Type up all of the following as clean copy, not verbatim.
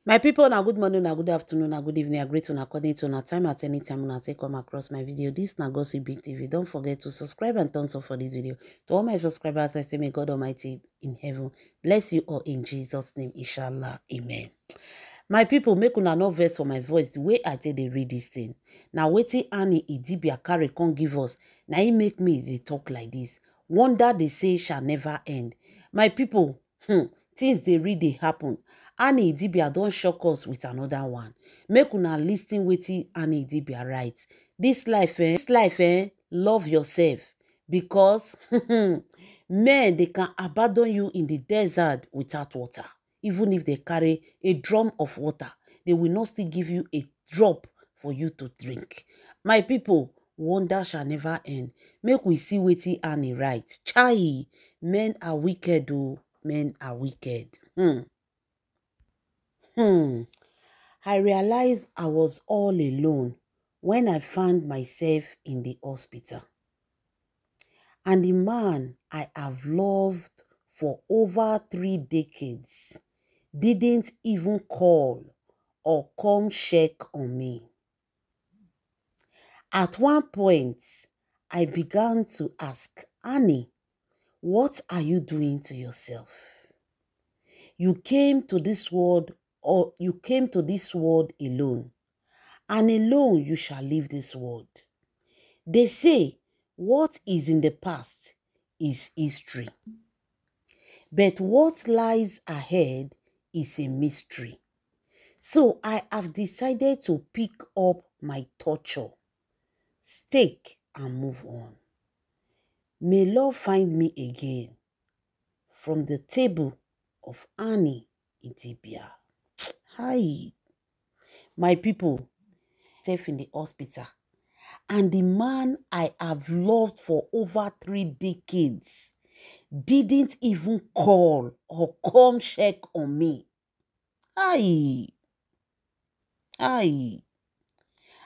My people, na good morning, na good afternoon, na good evening, na great one according to na time at any time una take come across my video. This na Gossip Big TV. Don't forget to subscribe and thumbs up for this video. To all my subscribers, I say may God Almighty in heaven bless you all in Jesus' name, inshallah, amen. My people, make una no vex for my voice the way I take dey read this thing. Now wetin Annie Idibia carry come give us. Now he make me dey talk like this. Wonder they say shall never end. My people, things they read they happen. Annie Idibia don shock us with another one. Make una lis ten wetin Annie Idibia write. This life, love yourself because men they can abandon you in the desert without water. Even if they carry a drum of water, they will not still give you a drop for you to drink. My people, wonder shall never end. Make we see wetin Annie write. Chai, men are wicked, oh, men are wicked. I realized I was all alone when I found myself in the hospital. And the man I have loved for over 3 decades didn't even call or come check on me. At one point, I began to ask, Annie, what are you doing to yourself? You came to this world alone, and alone you shall leave this world. They say what is in the past is history, but what lies ahead is a mystery. So I have decided to pick up my torture, stake, and move on. May love find me again. From the table of Annie Idibia. Hi, my people, safe in the hospital. And the man I have loved for over 3 decades didn't even call or come check on me. Hi.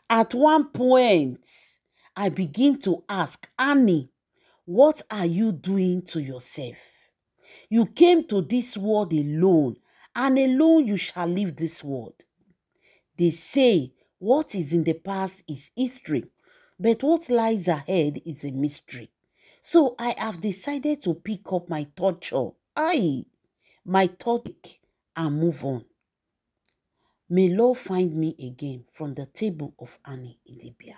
At one point, I begin to ask, Annie, what are you doing to yourself? You came to this world alone, and alone you shall leave this world. They say what is in the past is history, but what lies ahead is a mystery. So I have decided to pick up my torture, my topic, and move on. May love find me again from the table of Annie Idibia.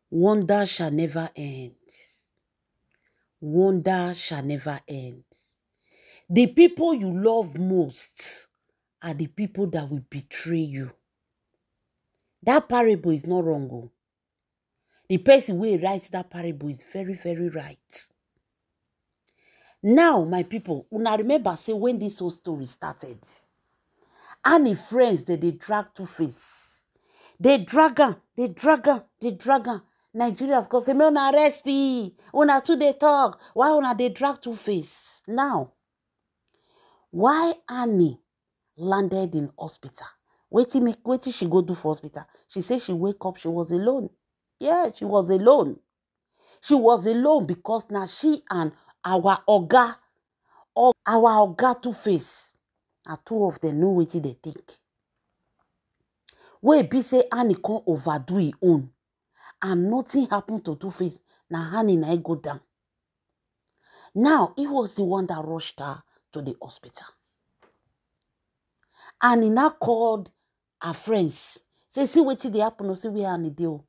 Wonder shall never end. Wonder shall never end. The people you love most are the people that will betray you. That parable is not wrong. Oh. The person who writes that parable is very, very right. Now, my people, una remember say when this whole story started, Annie friends that they drag Two-Face. They drag her. Nigerians go say, me una arrest una too they talk. Why una they drag Two-Face? Now, why Annie landed in hospital? Waiting she go do for hospital. She said she wake up, she was alone. Yeah, she was alone. She was alone because now she and our Oga Two-Face, and two of them know what they think. Wey be say Annie come overdo his own, and nothing happened to Two-Face. Now Annie na go down. Now he was the one that rushed her to the hospital. And he now called her friends. Say, see what they happen, or see where Annie do.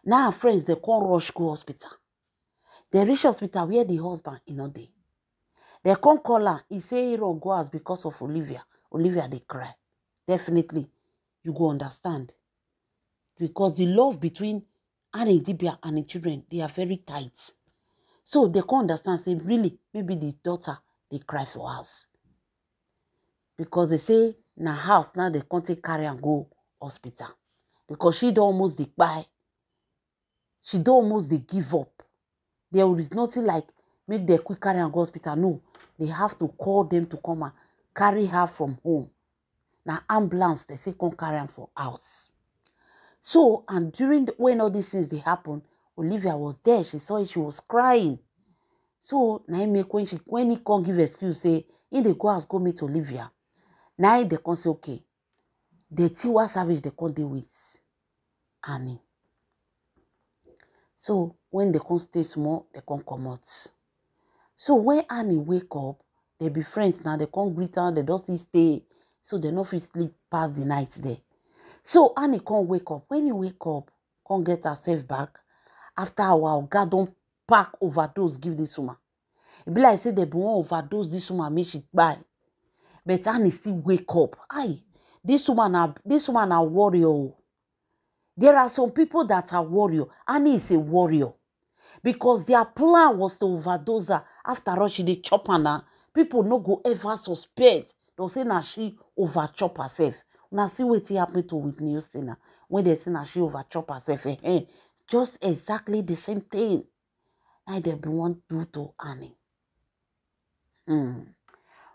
Now her friends, they come rush go hospital. They reach hospital where the husband is not there. They come call her. He say he go house because of Olivia. Olivia, they cry. Definitely, you go understand. Because the love between Annie Idibia and the children, they are very tight. So they can't understand, say, really, maybe the daughter, they cry for us. Because they say, na house, now they can't take carry and go hospital. Because she don't almost buy. She don't almost give up. There is nothing like make the quick carry and go hospital. No, they have to call them to come and carry her from home. Now ambulance, they say come carry her for house. So, and when all these things they happen, Olivia was there. She saw it, she was crying. So now make when he can't give excuse say in the go house go meet Olivia. Now they can say okay. The Tiwa Savage they can't deal with Annie. So when they can't stay small, they can't come out. So when Annie wake up, they be friends now. They can't greet her. They don't still stay. So they not fit sleep past the night there. So Annie can't wake up. When you wake up, can't get herself back. After a while, God don't pack overdose give this woman. It be like say they be one overdose this woman make she buy. But Annie still wake up. Aye, this woman a warrior. There are some people that are warrior. Annie is a warrior. Because their plan was to overdose her. After all, she did chop her now. People no go ever suspect. They'll say now she overchop herself. Now see what happened to Whitney Houston when they say now she overchop herself. Just exactly the same thing. I they want to do to Annie.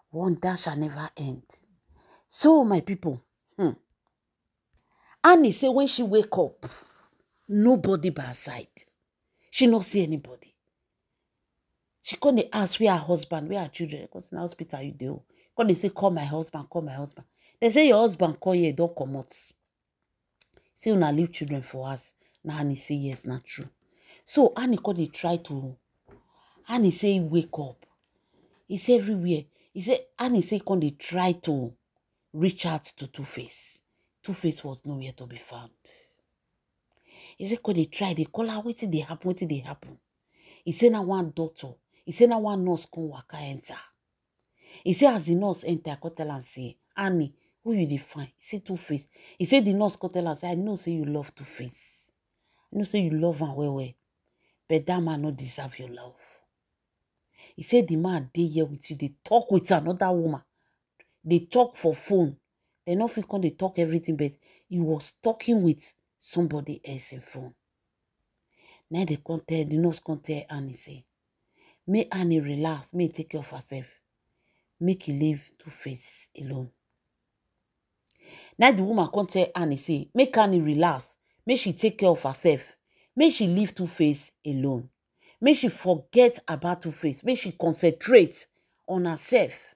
One that shall never end. So my people, Annie say when she wake up, nobody by her side. She not see anybody. She can't ask where her husband, where her children, because in the hospital you do. When they say, call my husband, call my husband. They say your husband call you, don't come out. Say una leave children for us. Now Annie say yes, not true. So Annie could try to. Annie say wake up. It's everywhere. He said Annie say can they try to reach out to Two-Face. Two-Face was nowhere to be found. He said can they try? They call her. What did they happen? What did they happen? He said now one doctor. He said now one nurse come waka enter. He said as the nurse enter, I could tell and say, Annie, who you define? He said Two-Face. He said the nurse could tell and say, I know say you love Two-Face. I know say you love her well. But that man not deserve your love. He said the man dey here with you. They talk with another woman. They talk for phone. They not feel they talk everything, but he was talking with somebody else in phone. Now they can't tell, the nurse can't tell Annie say, may Annie relax, may take care of herself. Make he leave Two-Face alone. Now the woman can't tell Annie say, make Annie relax, make she take care of herself, make she leave Two-Face alone, make she forget about Two-Face, make she concentrate on herself.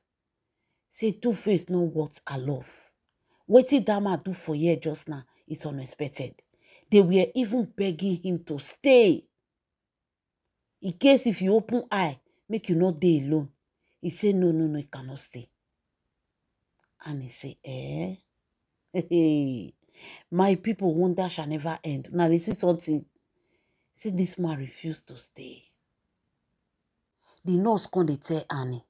Say Two-Face know what I love. What did that man do for you just now is unexpected. They were even begging him to stay. In case if you open eye, make you not stay alone. He said, no, he cannot stay. And he said, Hey, my people wonder shall never end. Now this is something. Say this man refused to stay. The nurse can't tell Annie.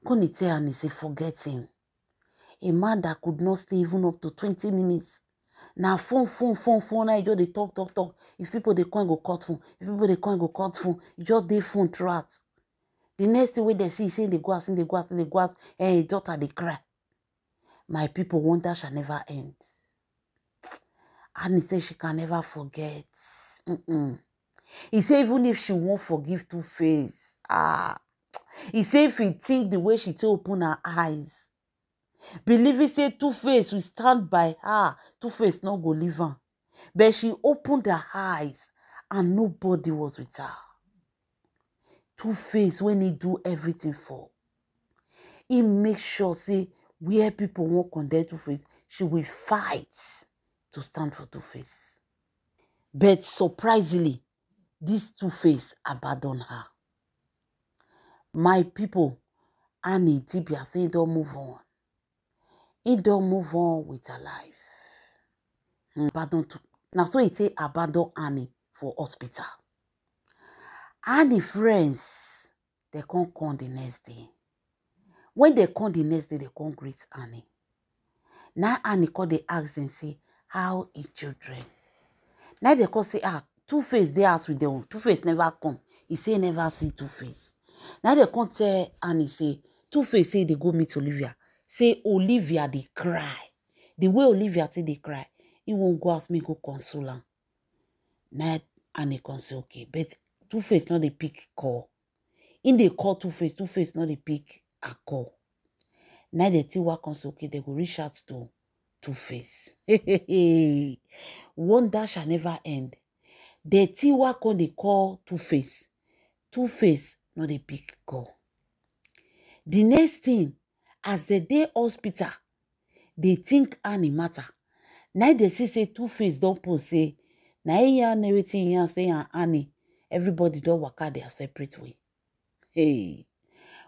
Can't tell Annie, say forget him. A man that could not stay even up to 20 minutes. Now phone. Now you just they talk. If people they can't go cut phone. If people they can't go cut phone, you just they phone throughout. The next way they see, say they go out, and his daughter they cry. My people wonder shall never end. Annie say she can never forget. He say even if she won't forgive Two-Face, he say if he think the way she to open her eyes, believe it say Two-Face will stand by her. Two-Face not go leave her. But she opened her eyes and nobody was with her. Two-Face when he do everything for, he make sure say where people won't condemn Two-Face, she will fight to stand for Two-Face. But surprisingly, this Two-Face abandoned her. My people, Annie Idibia say don't move on. He don't move on with her life. Now so he say abandon Annie for hospital. Annie friends, they can't come the next day. When they come the next day, they can't greet Annie. Now Annie call they ask them say, how is children? Now they call say, Two-Face they ask with them. Two-Face never come. He say never see Two-Face. Now they can't tell Annie say, Two-Face say they go meet Olivia. Say Olivia they cry. The way Olivia say they cry, he won't go ask me go console her. Now Annie can say okay, but Two-Face not the pick call. In they call Two-Face, Two-Face not the pick a call. Now they tell what can say okay, they go reach out to Two-Face. Wonder shall never end. They tell what can they call Two-Face. Two-Face no dey pick call. The next thing, as the day hospital, they think Annie matter. Now they see say Two-Face don post say, na yarn everything yarn say Annie, everybody don waka their separate way. Hey,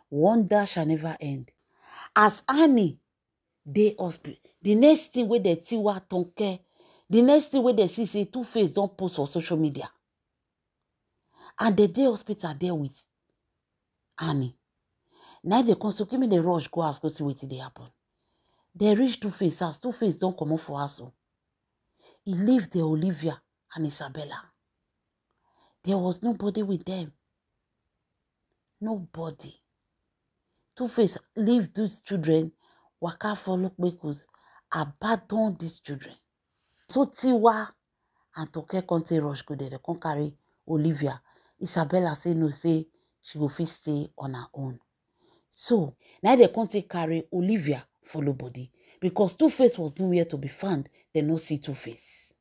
wonder shall never end. As Annie dey hospital, the next thing where they see what tonke, the next thing where they see say Two-Face don post for social media. And the day hospital there with Annie. Now they come, so give me the rush, go ask, go see what they happen. They reach Two-Face house. Two-Face don't come up for us. He left the Olivia and Isabella. There was nobody with them. Nobody. Two-Face leave these children, waka follow Kpekus, abandon these children. So Tiwa and Toke Conte rush go there. They can't carry Olivia. Isabella say no, say she go fit stay on her own. So now they can't carry Olivia follow body. Because Two-Face was nowhere to be found, they no see Two-Face.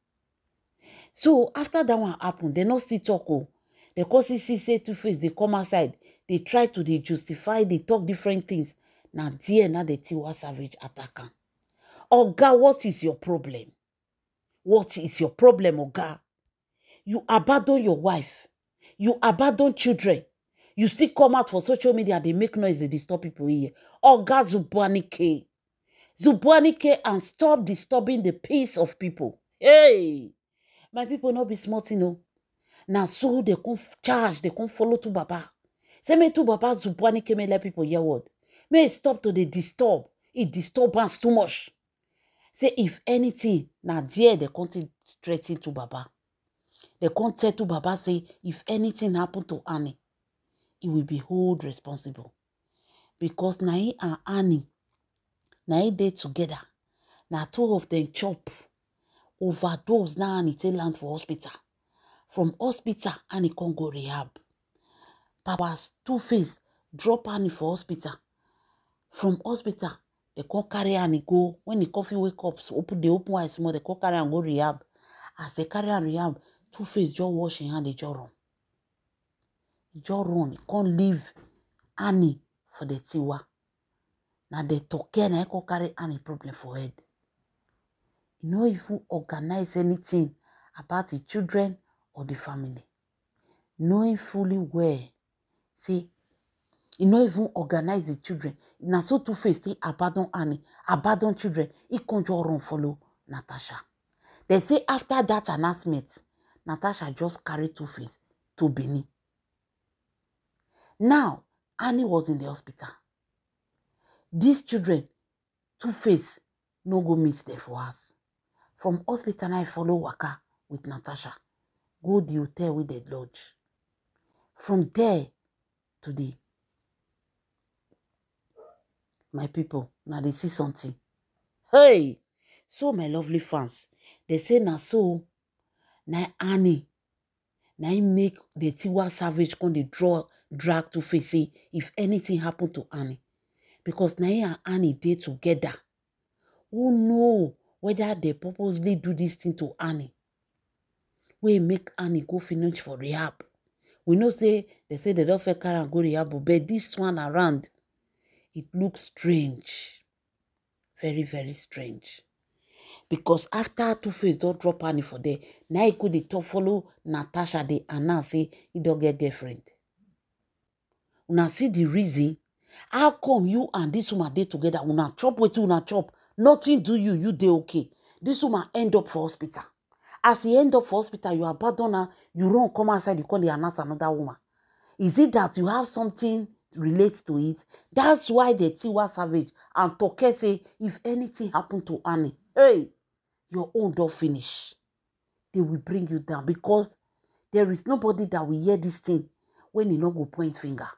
So after that one happened, they no still talk. Oh, they cause see say Two-Face, they come outside, they try to they justify, they talk different things. Now dear, now the Tiwa Savage attacker. Oga, what is your problem? What is your problem, Oga? You abandon your wife. You abandon children. You still come out for social media, they make noise, they disturb people here. Oga Zubwanike. Zubwanike, and stop disturbing the peace of people. Hey, my people not be smart, you know. Now so they can charge, they can follow to Baba. Say me to Baba Zubwanike may let people hear word. May stop to the disturb. It disturbance too much. Say if anything, now there they can't threaten to Baba. They can't tell to Baba say if anything happen to Annie, he will be held responsible. Because Nai and Annie, now they together. Now two of them chop overdose. Now Annie take land for hospital. From hospital, Annie can't go rehab. Papa's Two-Face drop Annie for hospital. From hospital, they can't carry Annie go. When the coffee wake up, so they open eyes small, they can't carry and go rehab. As they carry and rehab, Two-Face just wash in hand, they just run. He just run. He can't leave Annie for the Tiwa. Now they talk care, now he can't carry Annie problem for head. You know if you organize anything about the children or the family. Knowing fully well, see, you know even organize the children. Now so Two-Face they abandon Annie, abandon children. He can't just run follow Natasha. They say after that announcement, Natasha just carried Two-Face to Benin. Now, Annie was in the hospital. These children, Two-Face, no go meet there for us. From hospital, I follow Waka with Natasha. Go the hotel with the lodge. From there to the my people, now they see something. Hey! So my lovely fans, they say na so, na Annie, na he make the Tiwa Savage come they drag Two-Face say if anything happen to Annie. Because na he and Annie they together. Who know whether they purposely do this thing to Annie? We make Annie go finish for rehab. We know say they don't fake her and go rehab, but this one around, it looks strange. Very, very strange. Because after Two-Face don't drop Annie for there, now he could talk follow Natasha, they announce say he don't get girlfriend. Una see the reason. How come you and this woman dey together? Una chop wetin una chop. Nothing do you, you dey okay. This woman end up for hospital. As he end up for hospital, you abandon her, you run, come outside, you call the announce another woman. Is it that you have something relate to it? That's why the Tiwa Savage and Toke say, if anything happen to Annie, hey, your own don't finish. They will bring you down because there is nobody that will hear this thing when you no go point finger.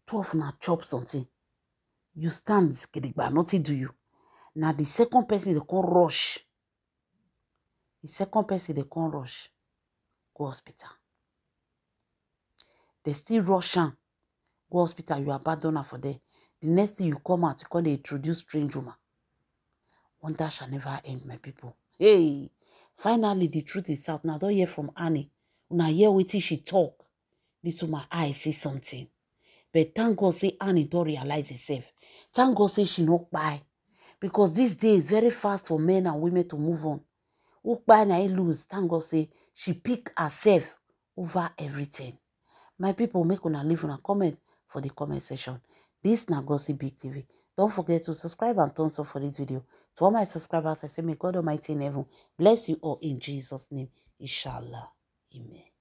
12 na chop something. You stand gidigba, nothing do you. Now the second person they can rush. The second person they can rush. Go hospital. They still rush am. Go hospital, you abandon her for there. The next thing you come out, you call they introduce strange woman. Wonder shall never end, my people. Hey, finally the truth is out. Now don't hear from Annie. Una hear wetin she talk. this woman eye say something. But thank God say Annie don't realize herself. Thank God say she not buy. Because this day is very fast for men and women to move on. Who buy na lose. Thank God say she pick herself over everything. My people, make una leave una comment for the comment section. This na Gossip Big TV. Don't forget to subscribe and thumbs up for this video. To all my subscribers, I say may God Almighty in heaven bless you all in Jesus' name. Inshallah. Amen.